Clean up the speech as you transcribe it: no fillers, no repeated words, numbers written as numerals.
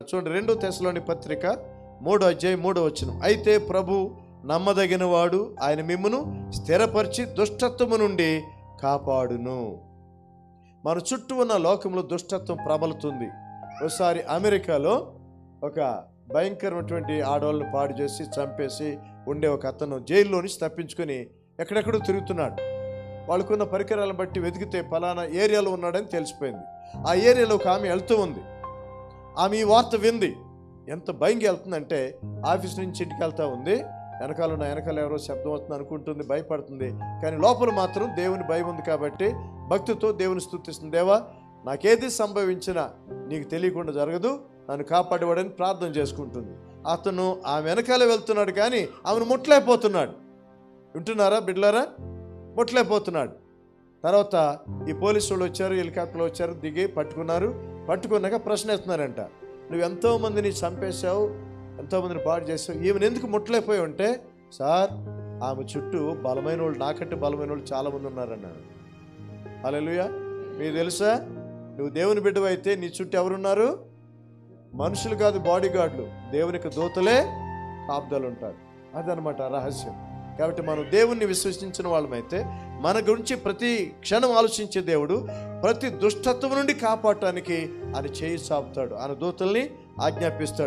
చూడండి, 2 తెస్సలోని పత్రిక 3వ అధ్యాయం 3వ వచనం. అయితే ప్రభు నమ్మదగిన వాడు, ఆయన మిమ్మును స్థిరపరిచి దుష్టత్వము నుండి కాపాడును. మన చుట్టూ ఉన్న లోకంలో దుష్టత్వం ప్రబలుతుంది. ఒకసారి అమెరికాలో ఒక భయంకరమైనటువంటి ఆడవాళ్ళను పాడు చేసి చంపేసి ఉండే ఒక అతను జైల్లో నుంచి తప్పించుకొని ఎక్కడెక్కడో తిరుగుతున్నాడు. వాళ్ళకున్న పరికరాలను బట్టి వెతికితే ఫలానా ఏరియాలో ఉన్నాడని తెలిసిపోయింది. ఆ ఏరియాలో ఒక ఆమె వెళ్తూ ఉంది. ఆమె ఈ వార్త వింది. ఎంత భయంగా వెళ్తుందంటే, ఆఫీస్ నుంచి ఇంటికి వెళ్తూ ఉంది. వెనకాల ఎవరో శబ్దం అవుతుంది అనుకుంటుంది, భయపడుతుంది. కానీ లోపల మాత్రం దేవుని భయం ఉంది కాబట్టి భక్తితో దేవుని స్తుతిస్తుంది. దేవా, నాకేది సంభవించినా నీకు తెలియకుండా జరగదు, నన్ను కాపాడేవాడని ప్రార్థన చేసుకుంటుంది. అతను ఆమె వెనకాలే వెళ్తున్నాడు కానీ ఆమెను ముట్టలేకపోతున్నాడు. వింటున్నారా బిడ్డలారా? ముట్టలేకపోతున్నాడు. తర్వాత ఈ పోలీసు వాళ్ళు వచ్చారు, హెలికాప్టర్లో వచ్చారు, దిగి పట్టుకున్నాక ప్రశ్న వేస్తున్నారంట. నువ్వు ఎంతోమందిని చంపేశావు, ఎంతోమందిని పాడు చేసావు, ఈమెను ఎందుకు ముట్టలేకపోయావు అంటే, సార్ ఆమె చుట్టూ బలమైన వాళ్ళు, నాకంటే బలమైన వాళ్ళు చాలామంది ఉన్నారన్నాడు. హల్లెలూయా. మీకు తెలుసా, నువ్వు దేవుని బిడ్డవు అయితే నీ చుట్టూ ఎవరున్నారు? మనుషులు కాదు, బాడీ గార్డులు, దేవునికి దూతలే కాపుదలు ఉంటారు. అదనమాట రహస్యం. కాబట్టి మనం దేవుణ్ణి విశ్వసించిన వాళ్ళమైతే మన గురించి ప్రతి క్షణం ఆలోచించే దేవుడు ప్రతి దుష్టత్వం నుండి కాపాడటానికి ఆయన చేయి చాపుతాడు, ఆయన దూతల్ని ఆజ్ఞాపిస్తాడు.